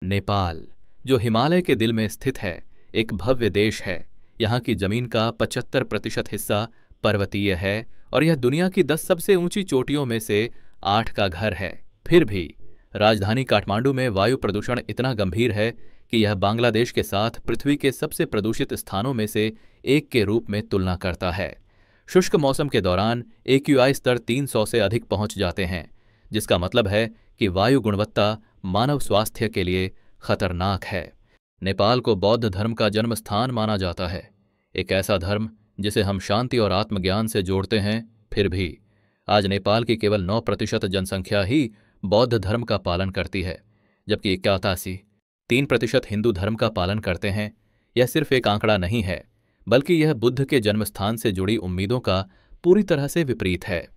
नेपाल, जो हिमालय के दिल में स्थित है, एक भव्य देश है। यहाँ की जमीन का 75% हिस्सा पर्वतीय है और यह दुनिया की 10 सबसे ऊंची चोटियों में से 8 का घर है। फिर भी राजधानी काठमांडू में वायु प्रदूषण इतना गंभीर है कि यह बांग्लादेश के साथ पृथ्वी के सबसे प्रदूषित स्थानों में से एक के रूप में तुलना करता है। शुष्क मौसम के दौरान AQI स्तर 300 से अधिक पहुंच जाते हैं, जिसका मतलब है कि वायु गुणवत्ता मानव स्वास्थ्य के लिए खतरनाक है। नेपाल को बौद्ध धर्म का जन्म स्थान माना जाता है, एक ऐसा धर्म जिसे हम शांति और आत्मज्ञान से जोड़ते हैं। फिर भी आज नेपाल की केवल 9% जनसंख्या ही बौद्ध धर्म का पालन करती है, जबकि 81-3% हिंदू धर्म का पालन करते हैं। यह सिर्फ एक आंकड़ा नहीं है, बल्कि यह बुद्ध के जन्मस्थान से जुड़ी उम्मीदों का पूरी तरह से विपरीत है।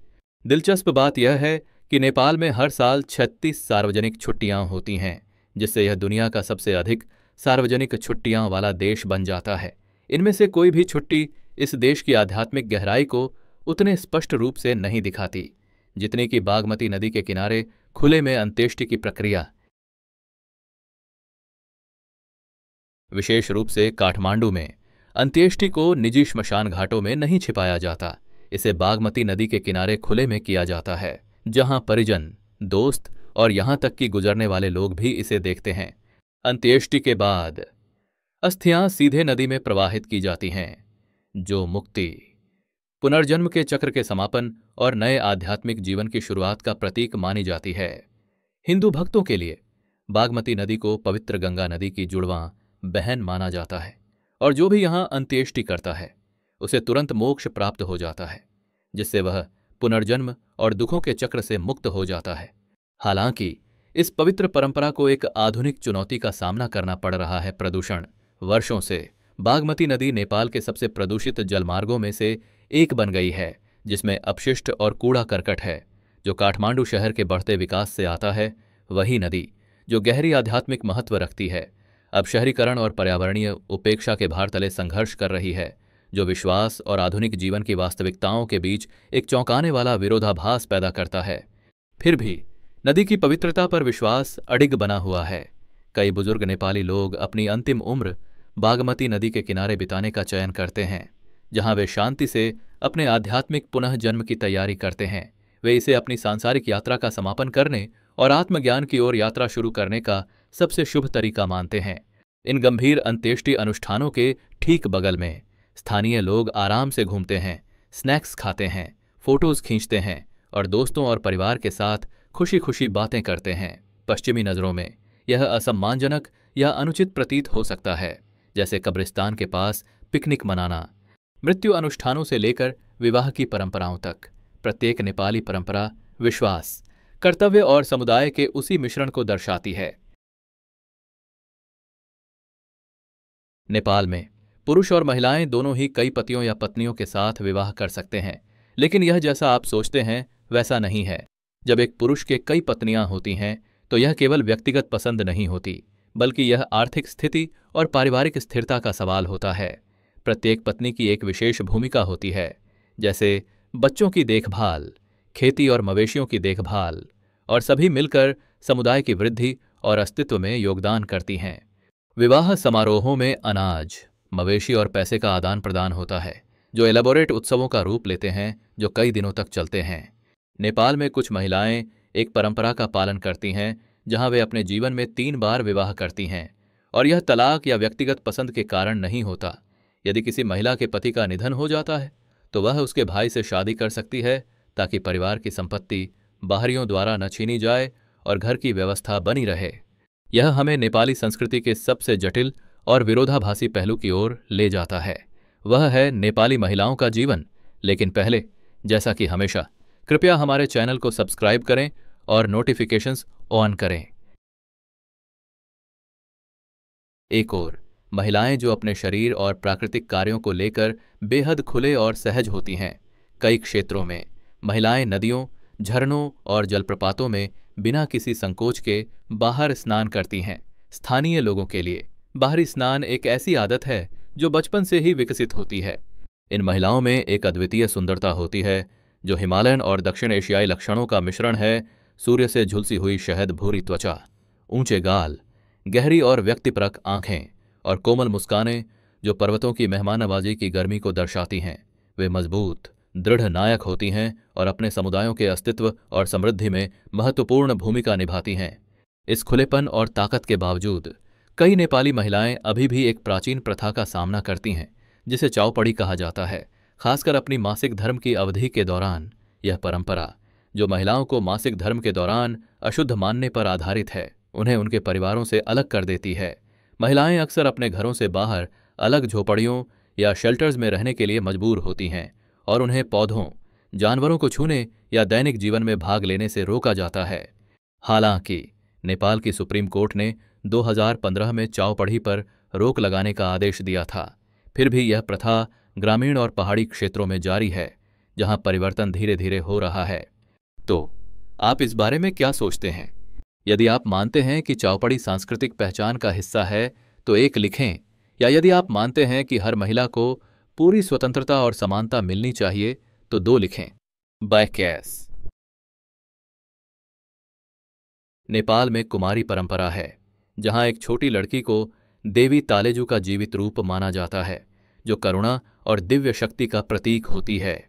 दिलचस्प बात यह है कि नेपाल में हर साल 36 सार्वजनिक छुट्टियां होती हैं, जिससे यह दुनिया का सबसे अधिक सार्वजनिक छुट्टियां वाला देश बन जाता है। इनमें से कोई भी छुट्टी इस देश की आध्यात्मिक गहराई को उतने स्पष्ट रूप से नहीं दिखाती जितनी कि बागमती नदी के किनारे खुले में अंत्येष्टि की प्रक्रिया। विशेष रूप से काठमांडू में अंत्येष्टि को निजी श्मशान घाटों में नहीं छिपाया जाता, इसे बागमती नदी के किनारे खुले में किया जाता है, जहां परिजन, दोस्त और यहां तक कि गुजरने वाले लोग भी इसे देखते हैं। अंत्येष्टि के बाद अस्थियां सीधे नदी में प्रवाहित की जाती हैं, जो मुक्ति, पुनर्जन्म के चक्र के समापन और नए आध्यात्मिक जीवन की शुरुआत का प्रतीक मानी जाती है। हिंदू भक्तों के लिए बागमती नदी को पवित्र गंगा नदी की जुड़वां बहन माना जाता है और जो भी यहां अंत्येष्टि करता है उसे तुरंत मोक्ष प्राप्त हो जाता है, जिससे वह पुनर्जन्म और दुखों के चक्र से मुक्त हो जाता है। हालांकि इस पवित्र परंपरा को एक आधुनिक चुनौती का सामना करना पड़ रहा है, प्रदूषण। वर्षों से बागमती नदी नेपाल के सबसे प्रदूषित जलमार्गों में से एक बन गई है, जिसमें अपशिष्ट और कूड़ा करकट है, जो काठमांडू शहर के बढ़ते विकास से आता है। वही नदी जो गहरी आध्यात्मिक महत्व रखती है, अब शहरीकरण और पर्यावरणीय उपेक्षा के भार तले संघर्ष कर रही है, जो विश्वास और आधुनिक जीवन की वास्तविकताओं के बीच एक चौंकाने वाला विरोधाभास पैदा करता है। फिर भी नदी की पवित्रता पर विश्वास अडिग बना हुआ है। कई बुजुर्ग नेपाली लोग अपनी अंतिम उम्र बागमती नदी के किनारे बिताने का चयन करते हैं, जहां वे शांति से अपने आध्यात्मिक पुनः जन्म की तैयारी करते हैं। वे इसे अपनी सांसारिक यात्रा का समापन करने और आत्मज्ञान की ओर यात्रा शुरू करने का सबसे शुभ तरीका मानते हैं। इन गंभीर अंत्येष्टि अनुष्ठानों के ठीक बगल में स्थानीय लोग आराम से घूमते हैं, स्नैक्स खाते हैं, फोटोज खींचते हैं और दोस्तों और परिवार के साथ खुशी खुशी बातें करते हैं। पश्चिमी नज़रों में यह असम्मानजनक या अनुचित प्रतीत हो सकता है, जैसे कब्रिस्तान के पास पिकनिक मनाना। मृत्यु अनुष्ठानों से लेकर विवाह की परंपराओं तक प्रत्येक नेपाली परंपरा विश्वास, कर्तव्य और समुदाय के उसी मिश्रण को दर्शाती है। नेपाल में पुरुष और महिलाएं दोनों ही कई पतियों या पत्नियों के साथ विवाह कर सकते हैं, लेकिन यह जैसा आप सोचते हैं वैसा नहीं है। जब एक पुरुष के कई पत्नियां होती हैं तो यह केवल व्यक्तिगत पसंद नहीं होती, बल्कि यह आर्थिक स्थिति और पारिवारिक स्थिरता का सवाल होता है। प्रत्येक पत्नी की एक विशेष भूमिका होती है, जैसे बच्चों की देखभाल, खेती और मवेशियों की देखभाल, और सभी मिलकर समुदाय की वृद्धि और अस्तित्व में योगदान करती हैं। विवाह समारोहों में अनाज, मवेशी और पैसे का आदान प्रदान होता है, जो एलेबोरेट उत्सवों का रूप लेते हैं जो कई दिनों तक चलते हैं। नेपाल में कुछ महिलाएं एक परंपरा का पालन करती हैं जहां वे अपने जीवन में 3 बार विवाह करती हैं, और यह तलाक या व्यक्तिगत पसंद के कारण नहीं होता। यदि किसी महिला के पति का निधन हो जाता है तो वह उसके भाई से शादी कर सकती है, ताकि परिवार की संपत्ति बाहरियों द्वारा न छीनी जाए और घर की व्यवस्था बनी रहे। यह हमें नेपाली संस्कृति के सबसे जटिल और विरोधाभासी पहलू की ओर ले जाता है। वह है नेपाली महिलाओं का जीवन। लेकिन पहले, जैसा कि हमेशा, कृपया हमारे चैनल को सब्सक्राइब करें और नोटिफिकेशंस ऑन करें। एक और महिलाएं जो अपने शरीर और प्राकृतिक कार्यों को लेकर बेहद खुले और सहज होती हैं। कई क्षेत्रों में महिलाएं नदियों, झरनों और जलप्रपातों में बिना किसी संकोच के बाहर स्नान करती हैं। स्थानीय लोगों के लिए बाहरी स्नान एक ऐसी आदत है जो बचपन से ही विकसित होती है। इन महिलाओं में एक अद्वितीय सुंदरता होती है जो हिमालयन और दक्षिण एशियाई लक्षणों का मिश्रण है। सूर्य से झुलसी हुई शहद भूरी त्वचा, ऊंचे गाल, गहरी और व्यक्तिपरक आंखें और कोमल मुस्कानें जो पर्वतों की मेहमाननवाजी की गर्मी को दर्शाती हैं। वे मजबूत, दृढ़ नायक होती हैं और अपने समुदायों के अस्तित्व और समृद्धि में महत्वपूर्ण भूमिका निभाती हैं। इस खुलेपन और ताकत के बावजूद कई नेपाली महिलाएं अभी भी एक प्राचीन प्रथा का सामना करती हैं, जिसे चौपड़ी कहा जाता है। खासकर अपनी मासिक धर्म की अवधि के दौरान यह परंपरा, जो महिलाओं को मासिक धर्म के दौरान अशुद्ध मानने पर आधारित है, उन्हें उनके परिवारों से अलग कर देती है। महिलाएं अक्सर अपने घरों से बाहर अलग झोपड़ियों या शेल्टर्स में रहने के लिए मजबूर होती हैं और उन्हें पौधों, जानवरों को छूने या दैनिक जीवन में भाग लेने से रोका जाता है। हालांकि नेपाल की सुप्रीम कोर्ट ने 2015 में चौपड़ी पर रोक लगाने का आदेश दिया था। फिर भी यह प्रथा ग्रामीण और पहाड़ी क्षेत्रों में जारी है, जहां परिवर्तन धीरे धीरे हो रहा है। तो आप इस बारे में क्या सोचते हैं? यदि आप मानते हैं कि चौपड़ी सांस्कृतिक पहचान का हिस्सा है तो 1 लिखें, या यदि आप मानते हैं कि हर महिला को पूरी स्वतंत्रता और समानता मिलनी चाहिए तो 2 लिखें। बैकैस। नेपाल में कुमारी परंपरा है, जहां एक छोटी लड़की को देवी तालेजू का जीवित रूप माना जाता है, जो करुणा और दिव्य शक्ति का प्रतीक होती है।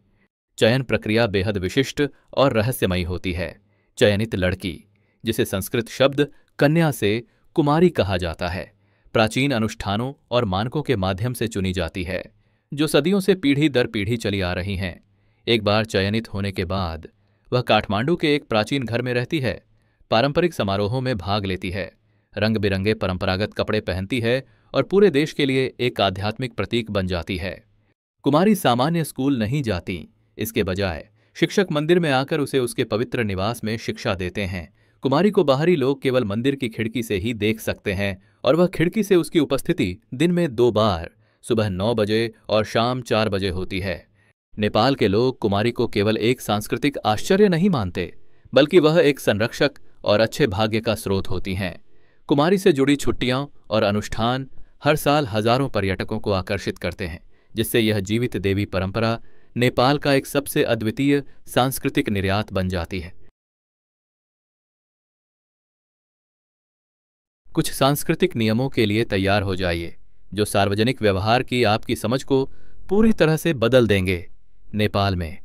चयन प्रक्रिया बेहद विशिष्ट और रहस्यमयी होती है। चयनित लड़की, जिसे संस्कृत शब्द कन्या से कुमारी कहा जाता है, प्राचीन अनुष्ठानों और मानकों के माध्यम से चुनी जाती है, जो सदियों से पीढ़ी दर पीढ़ी चली आ रही हैं। एक बार चयनित होने के बाद वह काठमांडू के एक प्राचीन घर में रहती है, पारंपरिक समारोहों में भाग लेती है, रंग बिरंगे परंपरागत कपड़े पहनती है और पूरे देश के लिए एक आध्यात्मिक प्रतीक बन जाती है। कुमारी सामान्य स्कूल नहीं जाती, इसके बजाय शिक्षक मंदिर में आकर उसे उसके पवित्र निवास में शिक्षा देते हैं। कुमारी को बाहरी लोग केवल मंदिर की खिड़की से ही देख सकते हैं और वह खिड़की से उसकी उपस्थिति दिन में 2 बार, सुबह 9 बजे और शाम 4 बजे होती है। नेपाल के लोग कुमारी को केवल एक सांस्कृतिक आश्चर्य नहीं मानते, बल्कि वह एक संरक्षक और अच्छे भाग्य का स्रोत होती हैं। कुमारी से जुड़ी छुट्टियां और अनुष्ठान हर साल हजारों पर्यटकों को आकर्षित करते हैं, जिससे यह जीवित देवी परंपरा नेपाल का एक सबसे अद्वितीय सांस्कृतिक निर्यात बन जाती है। कुछ सांस्कृतिक नियमों के लिए तैयार हो जाइए, जो सार्वजनिक व्यवहार की आपकी समझ को पूरी तरह से बदल देंगे। नेपाल में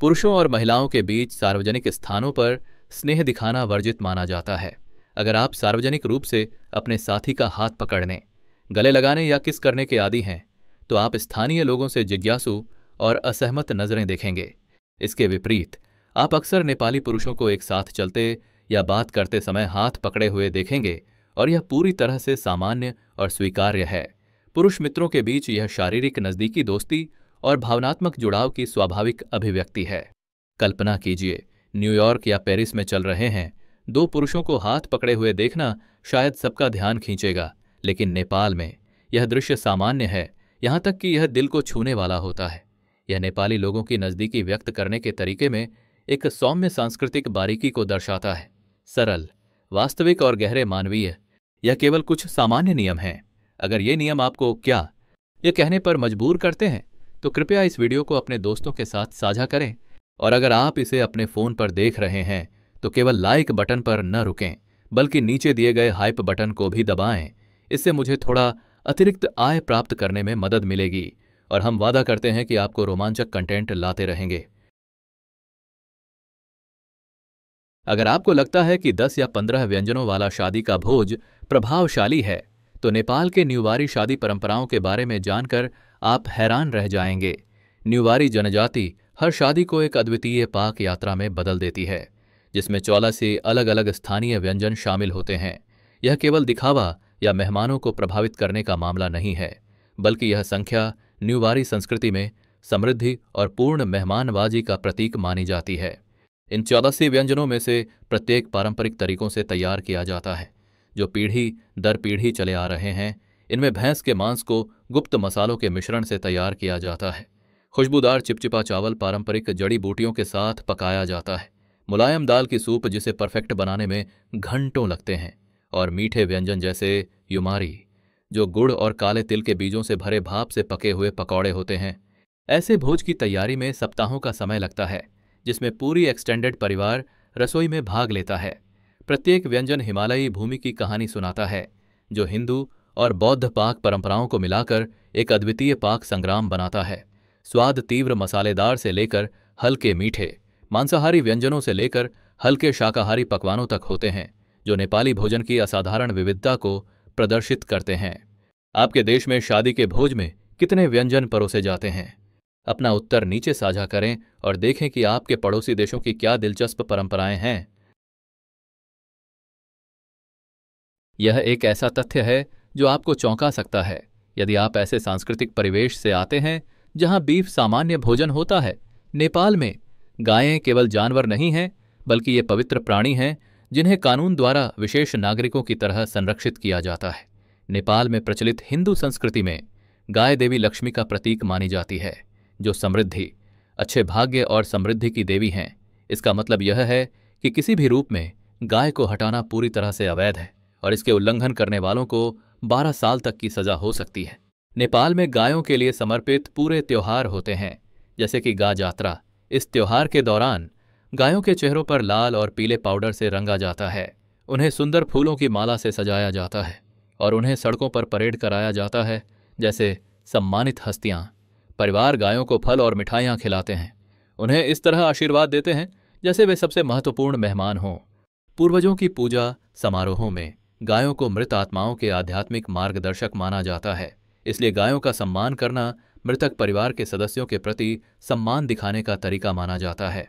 पुरुषों और महिलाओं के बीच सार्वजनिक स्थानों पर स्नेह दिखाना वर्जित माना जाता है। अगर आप सार्वजनिक रूप से अपने साथी का हाथ पकड़ने, गले लगाने या किस करने के आदी हैं, तो आप स्थानीय लोगों से जिज्ञासु और असहमत नजरें देखेंगे। इसके विपरीत आप अक्सर नेपाली पुरुषों को एक साथ चलते या बात करते समय हाथ पकड़े हुए देखेंगे, और यह पूरी तरह से सामान्य और स्वीकार्य है। पुरुष मित्रों के बीच यह शारीरिक नज़दीकी दोस्ती और भावनात्मक जुड़ाव की स्वाभाविक अभिव्यक्ति है। कल्पना कीजिए, न्यूयॉर्क या पेरिस में चल रहे हैं, 2 पुरुषों को हाथ पकड़े हुए देखना शायद सबका ध्यान खींचेगा, लेकिन नेपाल में यह दृश्य सामान्य है, यहाँ तक कि यह दिल को छूने वाला होता है। यह नेपाली लोगों की नज़दीकी व्यक्त करने के तरीके में एक सौम्य सांस्कृतिक बारीकी को दर्शाता है। सरल, वास्तविक और गहरे मानवीय, यह केवल कुछ सामान्य नियम हैं। अगर ये नियम आपको क्या ये कहने पर मजबूर करते हैं, तो कृपया इस वीडियो को अपने दोस्तों के साथ साझा करें। और अगर आप इसे अपने फ़ोन पर देख रहे हैं तो केवल लाइक बटन पर न रुकें, बल्कि नीचे दिए गए हाइप बटन को भी दबाएं। इससे मुझे थोड़ा अतिरिक्त आय प्राप्त करने में मदद मिलेगी और हम वादा करते हैं कि आपको रोमांचक कंटेंट लाते रहेंगे। अगर आपको लगता है कि 10 या 15 व्यंजनों वाला शादी का भोज प्रभावशाली है, तो नेपाल के न्यूवारी शादी परंपराओं के बारे में जानकर आप हैरान रह जाएंगे। न्यूवारी जनजाति हर शादी को एक अद्वितीय पाक यात्रा में बदल देती है, जिसमें 84 अलग अलग स्थानीय व्यंजन शामिल होते हैं। यह केवल दिखावा या मेहमानों को प्रभावित करने का मामला नहीं है, बल्कि यह संख्या न्यूवारी संस्कृति में समृद्धि और पूर्ण मेहमानबाजी का प्रतीक मानी जाती है। इन 84 व्यंजनों में से प्रत्येक पारंपरिक तरीकों से तैयार किया जाता है, जो पीढ़ी दर पीढ़ी चले आ रहे हैं। इनमें भैंस के मांस को गुप्त मसालों के मिश्रण से तैयार किया जाता है। खुशबूदार चिपचिपा चावल पारंपरिक जड़ी बूटियों के साथ पकाया जाता है। मुलायम दाल की सूप, जिसे परफेक्ट बनाने में घंटों लगते हैं, और मीठे व्यंजन जैसे युमारी, जो गुड़ और काले तिल के बीजों से भरे भाप से पके हुए पकौड़े होते हैं। ऐसे भोज की तैयारी में सप्ताहों का समय लगता है, जिसमें पूरी एक्सटेंडेड परिवार रसोई में भाग लेता है। प्रत्येक व्यंजन हिमालयी भूमि की कहानी सुनाता है, जो हिंदू और बौद्ध पाक परंपराओं को मिलाकर एक अद्वितीय पाक संग्राम बनाता है। स्वाद तीव्र मसालेदार से लेकर हल्के मीठे, मांसाहारी व्यंजनों से लेकर हल्के शाकाहारी पकवानों तक होते हैं, जो नेपाली भोजन की असाधारण विविधता को प्रदर्शित करते हैं। आपके देश में शादी के भोज में कितने व्यंजन परोसे जाते हैं? अपना उत्तर नीचे साझा करें और देखें कि आपके पड़ोसी देशों की क्या दिलचस्प परंपराएं हैं। यह एक ऐसा तथ्य है जो आपको चौंका सकता है यदि आप ऐसे सांस्कृतिक परिवेश से आते हैं जहां बीफ सामान्य भोजन होता है। नेपाल में गायें केवल जानवर नहीं हैं, बल्कि ये पवित्र प्राणी हैं जिन्हें कानून द्वारा विशेष नागरिकों की तरह संरक्षित किया जाता है। नेपाल में प्रचलित हिंदू संस्कृति में गाय देवी लक्ष्मी का प्रतीक मानी जाती है, जो समृद्धि, अच्छे भाग्य और समृद्धि की देवी हैं। इसका मतलब यह है कि किसी भी रूप में गाय को हटाना पूरी तरह से अवैध है और इसके उल्लंघन करने वालों को 12 साल तक की सजा हो सकती है। नेपाल में गायों के लिए समर्पित पूरे त्योहार होते हैं, जैसे कि गा जात्रा। इस त्योहार के दौरान गायों के चेहरों पर लाल और पीले पाउडर से रंगा जाता है, उन्हें सुंदर फूलों की माला से सजाया जाता है और उन्हें सड़कों पर परेड कराया जाता है जैसे सम्मानित हस्तियां। परिवार गायों को फल और मिठाइयां खिलाते हैं, उन्हें इस तरह आशीर्वाद देते हैं जैसे वे सबसे महत्वपूर्ण मेहमान हों। पूर्वजों की पूजा समारोहों में गायों को मृत आत्माओं के आध्यात्मिक मार्गदर्शक माना जाता है, इसलिए गायों का सम्मान करना मृतक परिवार के सदस्यों के प्रति सम्मान दिखाने का तरीका माना जाता है।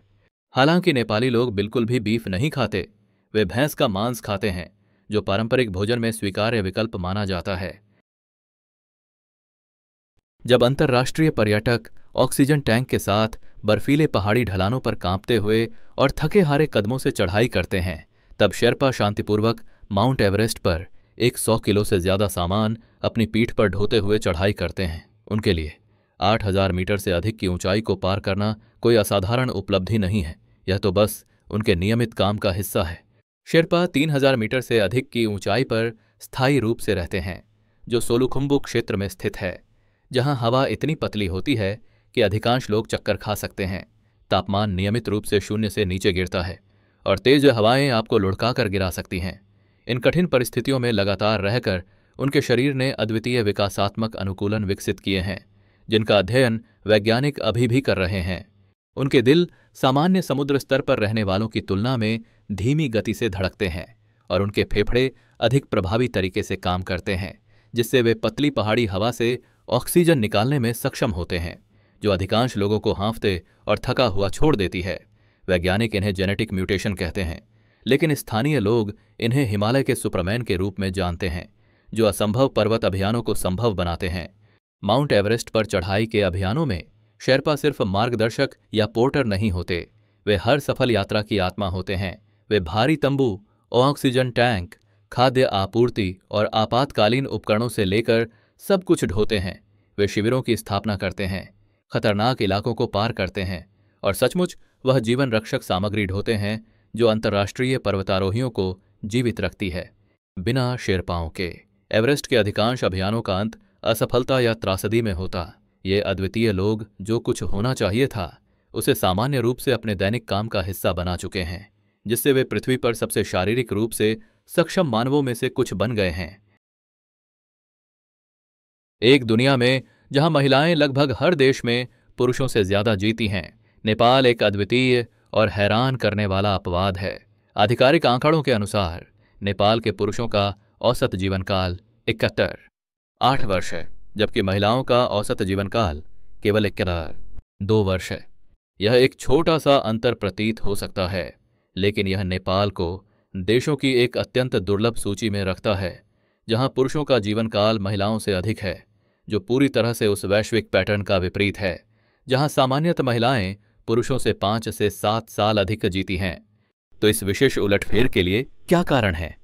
हालांकि नेपाली लोग बिल्कुल भी बीफ नहीं खाते, वे भैंस का मांस खाते हैं, जो पारंपरिक भोजन में स्वीकार्य विकल्प माना जाता है। जब अंतर्राष्ट्रीय पर्यटक ऑक्सीजन टैंक के साथ बर्फीले पहाड़ी ढलानों पर कांपते हुए और थके हारे कदमों से चढ़ाई करते हैं, तब शेर्पा शांतिपूर्वक माउंट एवरेस्ट पर 100 किलो से ज्यादा सामान अपनी पीठ पर ढोते हुए चढ़ाई करते हैं। उनके लिए 8000 मीटर से अधिक की ऊंचाई को पार करना कोई असाधारण उपलब्धि नहीं है, यह तो बस उनके नियमित काम का हिस्सा है। शेर्पा 3000 मीटर से अधिक की ऊंचाई पर स्थायी रूप से रहते हैं, जो सोलुखुम्बु क्षेत्र में स्थित है, जहां हवा इतनी पतली होती है कि अधिकांश लोग चक्कर खा सकते हैं। तापमान नियमित रूप से 0 से नीचे गिरता है और तेज हवाएं आपको लुढ़काकर गिरा सकती हैं। इन कठिन परिस्थितियों में लगातार रहकर उनके शरीर ने अद्वितीय विकासात्मक अनुकूलन विकसित किए हैं, जिनका अध्ययन वैज्ञानिक अभी भी कर रहे हैं। उनके दिल सामान्य समुद्र स्तर पर रहने वालों की तुलना में धीमी गति से धड़कते हैं और उनके फेफड़े अधिक प्रभावी तरीके से काम करते हैं, जिससे वे पतली पहाड़ी हवा से ऑक्सीजन निकालने में सक्षम होते हैं, जो अधिकांश लोगों को हाँफते और थका हुआ छोड़ देती है। वैज्ञानिक इन्हें जेनेटिक म्यूटेशन कहते हैं, लेकिन स्थानीय लोग इन्हें हिमालय के सुपरमैन के रूप में जानते हैं, जो असंभव पर्वत अभियानों को संभव बनाते हैं। माउंट एवरेस्ट पर चढ़ाई के अभियानों में शेर्पा सिर्फ मार्गदर्शक या पोर्टर नहीं होते, वे हर सफल यात्रा की आत्मा होते हैं। वे भारी तंबू, ऑक्सीजन टैंक, खाद्य आपूर्ति और आपातकालीन उपकरणों से लेकर सब कुछ ढोते हैं। वे शिविरों की स्थापना करते हैं, खतरनाक इलाकों को पार करते हैं और सचमुच वह जीवन रक्षक सामग्री ढोते हैं जो अंतर्राष्ट्रीय पर्वतारोहियों को जीवित रखती है। बिना शेर्पाओं के एवरेस्ट के अधिकांश अभियानों का अंत असफलता या त्रासदी में होता। ये अद्वितीय लोग जो कुछ होना चाहिए था उसे सामान्य रूप से अपने दैनिक काम का हिस्सा बना चुके हैं, जिससे वे पृथ्वी पर सबसे शारीरिक रूप से सक्षम मानवों में से कुछ बन गए हैं। एक दुनिया में जहां महिलाएं लगभग हर देश में पुरुषों से ज्यादा जीती हैं, नेपाल एक अद्वितीय और हैरान करने वाला अपवाद है। आधिकारिक आंकड़ों के अनुसार नेपाल के पुरुषों का औसत जीवनकाल 71 वर्ष है, जबकि महिलाओं का औसत जीवनकाल केवल 2 वर्ष है। यह एक छोटा सा अंतर प्रतीत हो सकता है, लेकिन यह नेपाल को देशों की एक अत्यंत दुर्लभ सूची में रखता है जहां पुरुषों का जीवनकाल महिलाओं से अधिक है, जो पूरी तरह से उस वैश्विक पैटर्न का विपरीत है जहां सामान्यतः महिलाएं पुरुषों से 5 से 7 साल अधिक जीती हैं। तो इस विशेष उलटफेर के लिए क्या कारण है?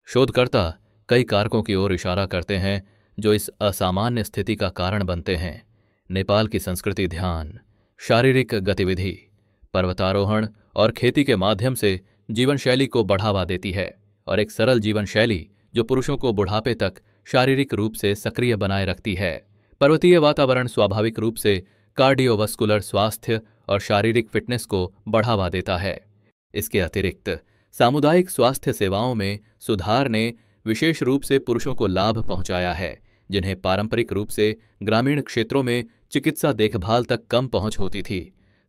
शोधकर्ता कई कारकों की ओर इशारा करते हैं जो इस असामान्य स्थिति का कारण बनते हैं। नेपाल की संस्कृति ध्यान, शारीरिक गतिविधि, पर्वतारोहण और खेती के माध्यम से जीवन शैली को बढ़ावा देती है और एक सरल जीवन शैली जो पुरुषों को बुढ़ापे तक शारीरिक रूप से सक्रिय बनाए रखती है। पर्वतीय वातावरण स्वाभाविक रूप से कार्डियोवास्कुलर स्वास्थ्य और शारीरिक फिटनेस को बढ़ावा देता है। इसके अतिरिक्त सामुदायिक स्वास्थ्य सेवाओं में सुधार ने विशेष रूप से पुरुषों को लाभ पहुंचाया है, जिन्हें पारंपरिक रूप से ग्रामीण क्षेत्रों में चिकित्सा देखभाल तक कम पहुंच होती थी।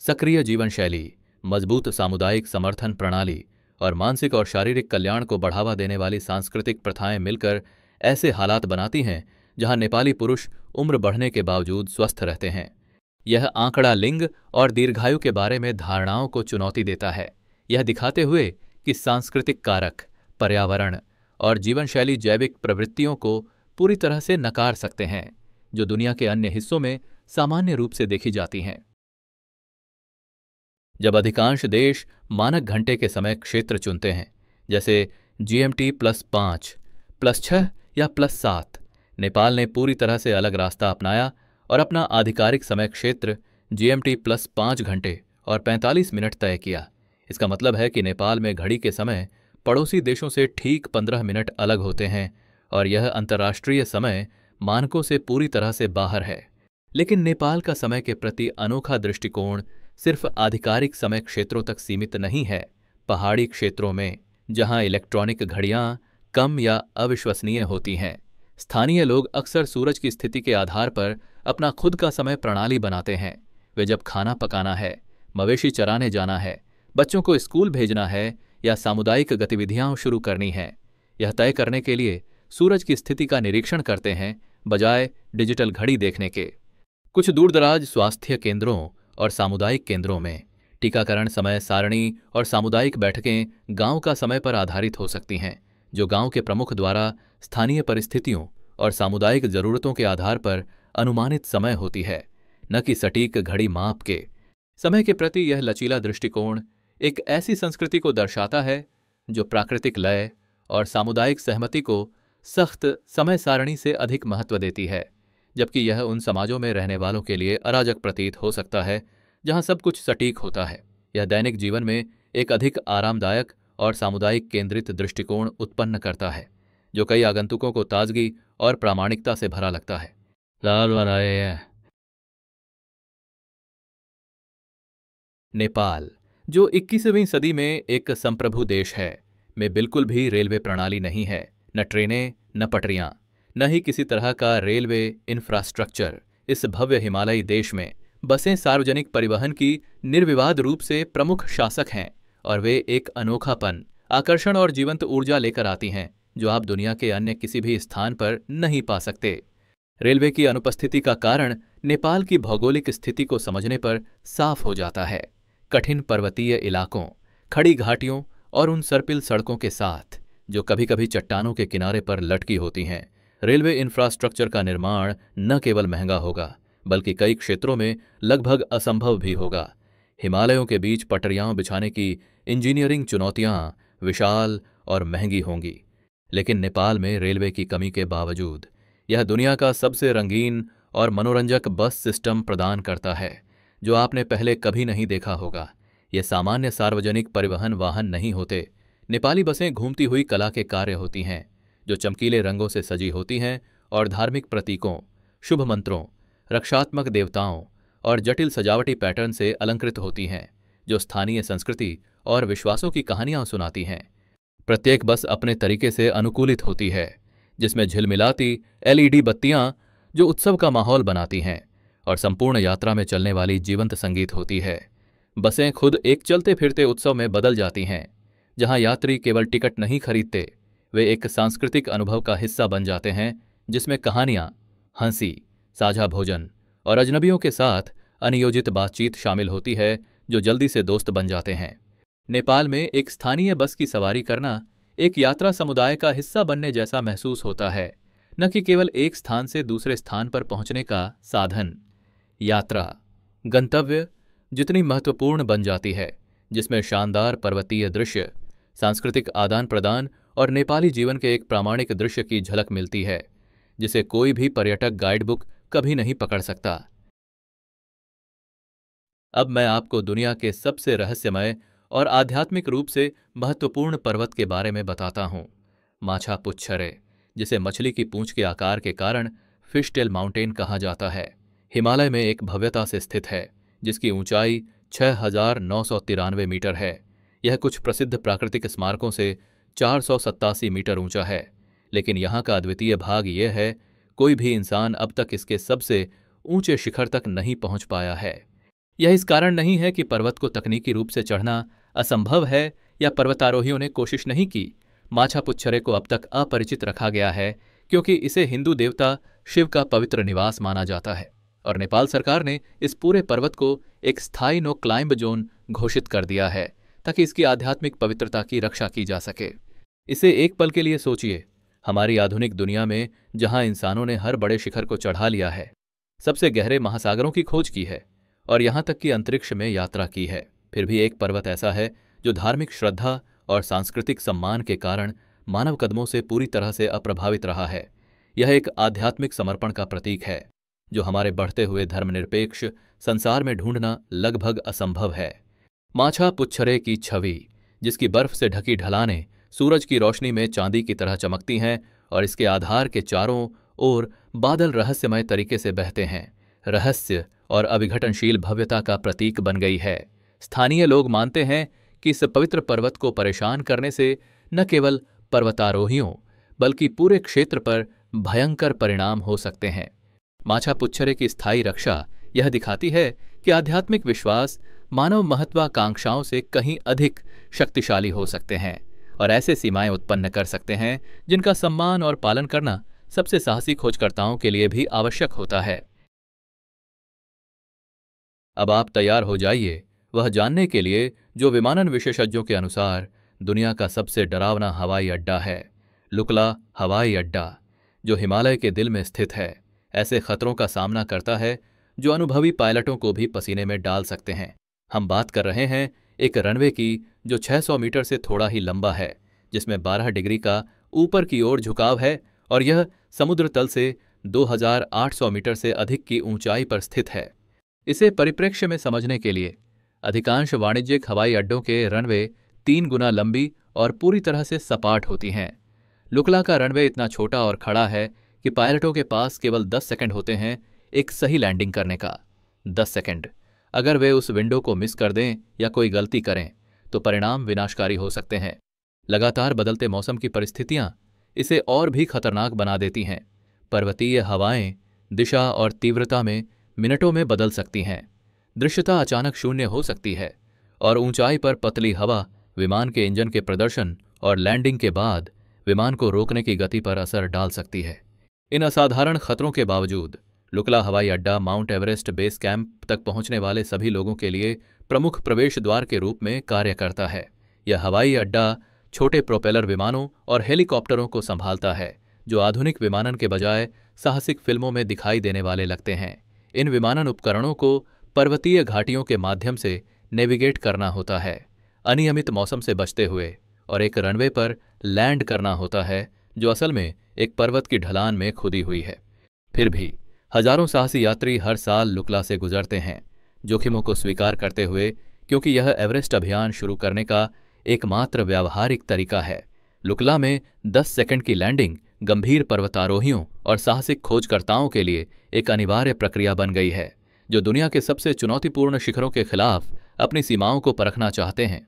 सक्रिय जीवन शैली, मजबूत सामुदायिक समर्थन प्रणाली और मानसिक और शारीरिक कल्याण को बढ़ावा देने वाली सांस्कृतिक प्रथाएं मिलकर ऐसे हालात बनाती हैं जहां नेपाली पुरुष उम्र बढ़ने के बावजूद स्वस्थ रहते हैं। यह आंकड़ा लिंग और दीर्घायु के बारे में धारणाओं को चुनौती देता है, यह दिखाते हुए कि सांस्कृतिक कारक, पर्यावरण और जीवनशैली जैविक प्रवृत्तियों को पूरी तरह से नकार सकते हैं, जो दुनिया के अन्य हिस्सों में सामान्य रूप से देखी जाती हैं। जब अधिकांश देश मानक घंटे के समय क्षेत्र चुनते हैं, जैसे GMT +5, +6 या +7, नेपाल ने पूरी तरह से अलग रास्ता अपनाया और अपना आधिकारिक समय क्षेत्र GMT +5 घंटे और 45 मिनट तय किया। इसका मतलब है कि नेपाल में घड़ी के समय पड़ोसी देशों से ठीक 15 मिनट अलग होते हैं और यह अंतर्राष्ट्रीय समय मानकों से पूरी तरह से बाहर है। लेकिन नेपाल का समय के प्रति अनोखा दृष्टिकोण सिर्फ आधिकारिक समय क्षेत्रों तक सीमित नहीं है। पहाड़ी क्षेत्रों में, जहां इलेक्ट्रॉनिक घड़ियां कम या अविश्वसनीय होती हैं, स्थानीय लोग अक्सर सूरज की स्थिति के आधार पर अपना खुद का समय प्रणाली बनाते हैं। वे जब खाना पकाना है, मवेशी चराने जाना है, बच्चों को स्कूल भेजना है या सामुदायिक गतिविधियां शुरू करनी हैं, यह तय करने के लिए सूरज की स्थिति का निरीक्षण करते हैं, बजाय डिजिटल घड़ी देखने के। कुछ दूरदराज स्वास्थ्य केंद्रों और सामुदायिक केंद्रों में टीकाकरण समय सारणी और सामुदायिक बैठकें गांव का समय पर आधारित हो सकती हैं, जो गांव के प्रमुख द्वारा स्थानीय परिस्थितियों और सामुदायिक जरूरतों के आधार पर अनुमानित समय होती है, न कि सटीक घड़ी माप के। समय के प्रति यह लचीला दृष्टिकोण एक ऐसी संस्कृति को दर्शाता है जो प्राकृतिक लय और सामुदायिक सहमति को सख्त समय सारणी से अधिक महत्व देती है, जबकि यह उन समाजों में रहने वालों के लिए अराजक प्रतीत हो सकता है जहां सब कुछ सटीक होता है। यह दैनिक जीवन में एक अधिक आरामदायक और सामुदायिक केंद्रित दृष्टिकोण उत्पन्न करता है, जो कई आगंतुकों को ताजगी और प्रामाणिकता से भरा लगता है। नेपाल, जो 21वीं सदी में एक संप्रभु देश है, में बिल्कुल भी रेलवे प्रणाली नहीं है। न ट्रेनें, न पटरियां, न ही किसी तरह का रेलवे इंफ्रास्ट्रक्चर। इस भव्य हिमालयी देश में बसें सार्वजनिक परिवहन की निर्विवाद रूप से प्रमुख शासक हैं और वे एक अनोखापन, आकर्षण और जीवंत ऊर्जा लेकर आती हैं जो आप दुनिया के अन्य किसी भी स्थान पर नहीं पा सकते। रेलवे की अनुपस्थिति का कारण नेपाल की भौगोलिक स्थिति को समझने पर साफ हो जाता है। कठिन पर्वतीय इलाकों, खड़ी घाटियों और उन सर्पिल सड़कों के साथ, जो कभी कभी चट्टानों के किनारे पर लटकी होती हैं, रेलवे इंफ्रास्ट्रक्चर का निर्माण न केवल महंगा होगा, बल्कि कई क्षेत्रों में लगभग असंभव भी होगा। हिमालयों के बीच पटरियां बिछाने की इंजीनियरिंग चुनौतियां विशाल और महंगी होंगी। लेकिन नेपाल में रेलवे की कमी के बावजूद यह दुनिया का सबसे रंगीन और मनोरंजक बस सिस्टम प्रदान करता है, जो आपने पहले कभी नहीं देखा होगा। ये सामान्य सार्वजनिक परिवहन वाहन नहीं होते। नेपाली बसें घूमती हुई कला के कार्य होती हैं, जो चमकीले रंगों से सजी होती हैं और धार्मिक प्रतीकों, शुभ मंत्रों, रक्षात्मक देवताओं और जटिल सजावटी पैटर्न से अलंकृत होती हैं, जो स्थानीय संस्कृति और विश्वासों की कहानियां सुनाती हैं। प्रत्येक बस अपने तरीके से अनुकूलित होती है, जिसमें झिलमिलाती LED बत्तियां जो उत्सव का माहौल बनाती हैं और संपूर्ण यात्रा में चलने वाली जीवंत संगीत होती है। बसें खुद एक चलते फिरते उत्सव में बदल जाती हैं, जहां यात्री केवल टिकट नहीं खरीदते, वे एक सांस्कृतिक अनुभव का हिस्सा बन जाते हैं, जिसमें कहानियां, हंसी, साझा भोजन और अजनबियों के साथ अनियोजित बातचीत शामिल होती है, जो जल्दी से दोस्त बन जाते हैं। नेपाल में एक स्थानीय बस की सवारी करना एक यात्रा समुदाय का हिस्सा बनने जैसा महसूस होता है, न कि केवल एक स्थान से दूसरे स्थान पर पहुंचने का साधन। यात्रा गंतव्य जितनी महत्वपूर्ण बन जाती है, जिसमें शानदार पर्वतीय दृश्य, सांस्कृतिक आदान प्रदान और नेपाली जीवन के एक प्रामाणिक दृश्य की झलक मिलती है, जिसे कोई भी पर्यटक गाइड बुक कभी नहीं पकड़ सकता। अब मैं आपको दुनिया के सबसे रहस्यमय और आध्यात्मिक रूप से महत्वपूर्ण पर्वत के बारे में बताता हूं, माछापुच्छरे, जिसे मछली की पूंछ के आकार के कारण फिशटेल माउंटेन कहा जाता है। हिमालय में एक भव्यता से स्थित है, जिसकी ऊंचाई 6,993 मीटर है। यह कुछ प्रसिद्ध प्राकृतिक स्मारकों से 487 मीटर ऊंचा है, लेकिन यहाँ का अद्वितीय भाग यह है, कोई भी इंसान अब तक इसके सबसे ऊंचे शिखर तक नहीं पहुंच पाया है। यह इस कारण नहीं है कि पर्वत को तकनीकी रूप से चढ़ना असंभव है या पर्वतारोहियों ने कोशिश नहीं की। माछापुच्छरे को अब तक अपरिचित रखा गया है क्योंकि इसे हिंदू देवता शिव का पवित्र निवास माना जाता है और नेपाल सरकार ने इस पूरे पर्वत को एक स्थायी नो क्लाइंब जोन घोषित कर दिया है ताकि इसकी आध्यात्मिक पवित्रता की रक्षा की जा सके। इसे एक पल के लिए सोचिए, हमारी आधुनिक दुनिया में जहां इंसानों ने हर बड़े शिखर को चढ़ा लिया है, सबसे गहरे महासागरों की खोज की है और यहां तक कि अंतरिक्ष में यात्रा की है, फिर भी एक पर्वत ऐसा है जो धार्मिक श्रद्धा और सांस्कृतिक सम्मान के कारण मानव कदमों से पूरी तरह से अप्रभावित रहा है। यह एक आध्यात्मिक समर्पण का प्रतीक है जो हमारे बढ़ते हुए धर्मनिरपेक्ष संसार में ढूंढना लगभग असंभव है। माछापुच्छरे की छवि, जिसकी बर्फ से ढकी ढलानें सूरज की रोशनी में चांदी की तरह चमकती हैं और इसके आधार के चारों ओर बादल रहस्यमय तरीके से बहते हैं, रहस्य और अविघटनशील भव्यता का प्रतीक बन गई है। स्थानीय लोग मानते हैं कि इस पवित्र पर्वत को परेशान करने से न केवल पर्वतारोहियों बल्कि पूरे क्षेत्र पर भयंकर परिणाम हो सकते हैं। माछापुच्छरे की स्थायी रक्षा यह दिखाती है कि आध्यात्मिक विश्वास मानव महत्वाकांक्षाओं से कहीं अधिक शक्तिशाली हो सकते हैं और ऐसे सीमाएं उत्पन्न कर सकते हैं जिनका सम्मान और पालन करना सबसे साहसी खोजकर्ताओं के लिए भी आवश्यक होता है। अब आप तैयार हो जाइए वह जानने के लिए जो विमानन विशेषज्ञों के अनुसार दुनिया का सबसे डरावना हवाई अड्डा है, लुकला हवाई अड्डा, जो हिमालय के दिल में स्थित है, ऐसे खतरों का सामना करता है जो अनुभवी पायलटों को भी पसीने में डाल सकते हैं। हम बात कर रहे हैं एक रनवे की जो 600 मीटर से थोड़ा ही लंबा है, जिसमें 12 डिग्री का ऊपर की ओर झुकाव है और यह समुद्र तल से 2800 मीटर से अधिक की ऊंचाई पर स्थित है। इसे परिप्रेक्ष्य में समझने के लिए अधिकांश वाणिज्यिक हवाई अड्डों के रनवे 3 गुना लंबी और पूरी तरह से सपाट होती हैं। लुकला का रनवे इतना छोटा और खड़ा है कि पायलटों के पास केवल 10 सेकंड होते हैं एक सही लैंडिंग करने का। 10 सेकंड। अगर वे उस विंडो को मिस कर दें या कोई गलती करें तो परिणाम विनाशकारी हो सकते हैं। लगातार बदलते मौसम की परिस्थितियां इसे और भी खतरनाक बना देती हैं। पर्वतीय हवाएं दिशा और तीव्रता में मिनटों में बदल सकती हैं। दृश्यता अचानक शून्य हो सकती है और ऊंचाई पर पतली हवा विमान के इंजन के प्रदर्शन और लैंडिंग के बाद विमान को रोकने की गति पर असर डाल सकती है। इन असाधारण खतरों के बावजूद लुकला हवाई अड्डा माउंट एवरेस्ट बेस कैंप तक पहुंचने वाले सभी लोगों के लिए प्रमुख प्रवेश द्वार के रूप में कार्य करता है। यह हवाई अड्डा छोटे प्रोपेलर विमानों और हेलीकॉप्टरों को संभालता है जो आधुनिक विमानन के बजाय साहसिक फिल्मों में दिखाई देने वाले लगते हैं। इन विमानन उपकरणों को पर्वतीय घाटियों के माध्यम से नेविगेट करना होता है, अनियमित मौसम से बचते हुए, और एक रनवे पर लैंड करना होता है जो असल में एक पर्वत की ढलान में खुदी हुई है। फिर भी हजारों साहसी यात्री हर साल लुकला से गुजरते हैं, जोखिमों को स्वीकार करते हुए, क्योंकि यह एवरेस्ट अभियान शुरू करने का एकमात्र व्यावहारिक तरीका है। लुकला में 10 सेकंड की लैंडिंग गंभीर पर्वतारोहियों और साहसिक खोजकर्ताओं के लिए एक अनिवार्य प्रक्रिया बन गई है जो दुनिया के सबसे चुनौतीपूर्ण शिखरों के खिलाफ अपनी सीमाओं को परखना चाहते हैं।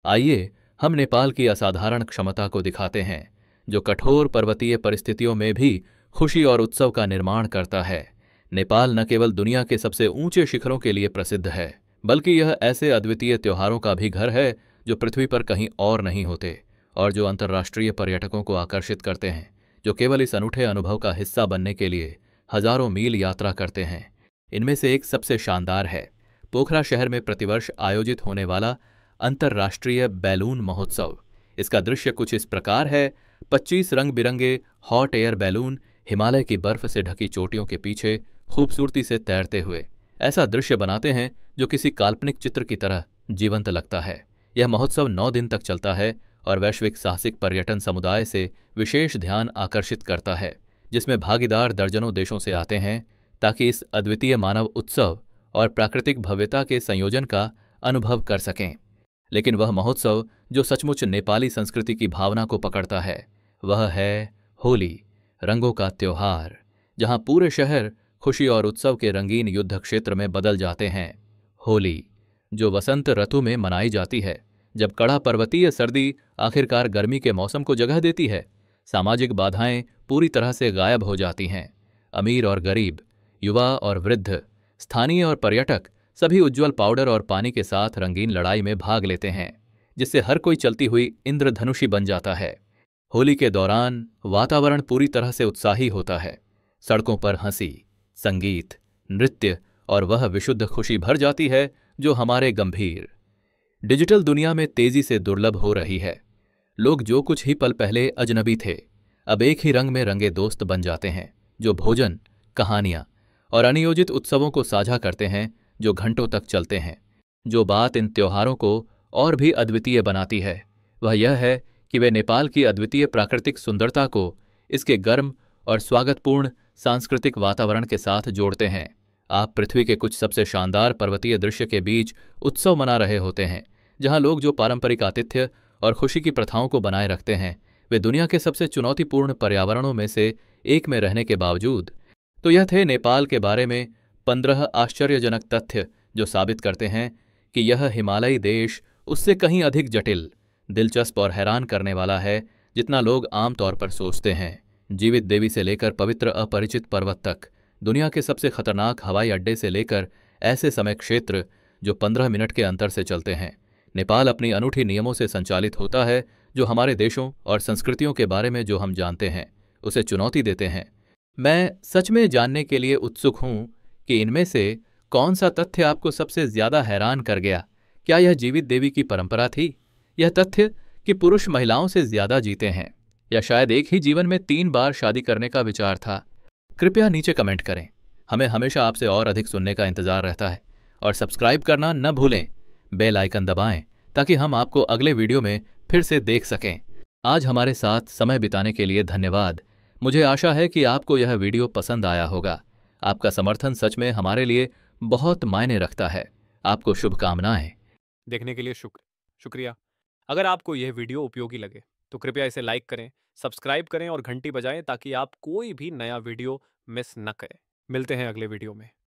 आइए हम नेपाल की असाधारण क्षमता को दिखाते हैं जो कठोर पर्वतीय परिस्थितियों में भी खुशी और उत्सव का निर्माण करता है। नेपाल न केवल दुनिया के सबसे ऊंचे शिखरों के लिए प्रसिद्ध है, बल्कि यह ऐसे अद्वितीय त्योहारों का भी घर है जो पृथ्वी पर कहीं और नहीं होते और जो अंतर्राष्ट्रीय पर्यटकों को आकर्षित करते हैं, जो केवल इस अनूठे अनुभव का हिस्सा बनने के लिए हजारों मील यात्रा करते हैं। इनमें से एक सबसे शानदार है पोखरा शहर में प्रतिवर्ष आयोजित होने वाला अंतर्राष्ट्रीय बैलून महोत्सव। इसका दृश्य कुछ इस प्रकार है। 25 रंग बिरंगे हॉट एयर बैलून हिमालय की बर्फ से ढकी चोटियों के पीछे खूबसूरती से तैरते हुए ऐसा दृश्य बनाते हैं जो किसी काल्पनिक चित्र की तरह जीवंत लगता है। यह महोत्सव 9 दिन तक चलता है और वैश्विक साहसिक पर्यटन समुदाय से विशेष ध्यान आकर्षित करता है, जिसमें भागीदार दर्जनों देशों से आते हैं ताकि इस अद्वितीय मानव उत्सव और प्राकृतिक भव्यता के संयोजन का अनुभव कर सकें। लेकिन वह महोत्सव जो सचमुच नेपाली संस्कृति की भावना को पकड़ता है वह है होली, रंगों का त्योहार, जहां पूरे शहर खुशी और उत्सव के रंगीन युद्ध क्षेत्र में बदल जाते हैं। होली जो वसंत ऋतु में मनाई जाती है, जब कड़ा पर्वतीय सर्दी आखिरकार गर्मी के मौसम को जगह देती है, सामाजिक बाधाएं पूरी तरह से गायब हो जाती हैं। अमीर और गरीब, युवा और वृद्ध, स्थानीय और पर्यटक सभी उज्ज्वल पाउडर और पानी के साथ रंगीन लड़ाई में भाग लेते हैं, जिससे हर कोई चलती हुई इंद्रधनुषी बन जाता है। होली के दौरान वातावरण पूरी तरह से उत्साही होता है। सड़कों पर हंसी, संगीत, नृत्य और वह विशुद्ध खुशी भर जाती है जो हमारे गंभीर डिजिटल दुनिया में तेजी से दुर्लभ हो रही है। लोग जो कुछ ही पल पहले अजनबी थे, अब एक ही रंग में रंगे दोस्त बन जाते हैं, जो भोजन, कहानियां और अनियोजित उत्सवों को साझा करते हैं, जो घंटों तक चलते हैं। जो बात इन त्योहारों को और भी अद्वितीय बनाती है, वह यह है कि वे नेपाल की अद्वितीय प्राकृतिक सुंदरता को इसके गर्म और स्वागतपूर्ण सांस्कृतिक वातावरण के साथ जोड़ते हैं। आप पृथ्वी के कुछ सबसे शानदार पर्वतीय दृश्य के बीच उत्सव मना रहे होते हैं, जहां लोग जो पारंपरिक आतिथ्य और खुशी की प्रथाओं को बनाए रखते हैं, वे दुनिया के सबसे चुनौतीपूर्ण पर्यावरणों में से एक में रहने के बावजूद। तो यह थे नेपाल के बारे में 15 आश्चर्यजनक तथ्य जो साबित करते हैं कि यह हिमालयी देश उससे कहीं अधिक जटिल, दिलचस्प और हैरान करने वाला है जितना लोग आमतौर पर सोचते हैं। जीवित देवी से लेकर पवित्र अपरिचित पर्वत तक, दुनिया के सबसे खतरनाक हवाई अड्डे से लेकर ऐसे समय क्षेत्र जो 15 मिनट के अंतर से चलते हैं, नेपाल अपनी अनूठी नियमों से संचालित होता है, जो हमारे देशों और संस्कृतियों के बारे में जो हम जानते हैं उसे चुनौती देते हैं। मैं सच में जानने के लिए उत्सुक हूं कि इनमें से कौन सा तथ्य आपको सबसे ज्यादा हैरान कर गया। क्या यह जीवित देवी की परंपरा थी, यह तथ्य कि पुरुष महिलाओं से ज्यादा जीते हैं, या शायद एक ही जीवन में 3 बार शादी करने का विचार था? कृपया नीचे कमेंट करें। हमें हमेशा आपसे और अधिक सुनने का इंतजार रहता है। और सब्सक्राइब करना न भूलें, बेल आइकन दबाएं ताकि हम आपको अगले वीडियो में फिर से देख सकें। आज हमारे साथ समय बिताने के लिए धन्यवाद। मुझे आशा है कि आपको यह वीडियो पसंद आया होगा। आपका समर्थन सच में हमारे लिए बहुत मायने रखता है। आपको शुभकामनाएं। देखने के लिए शुक्रिया। अगर आपको यह वीडियो उपयोगी लगे तो कृपया इसे लाइक करें, सब्सक्राइब करें और घंटी बजाएं ताकि आप कोई भी नया वीडियो मिस न करें। मिलते हैं अगले वीडियो में।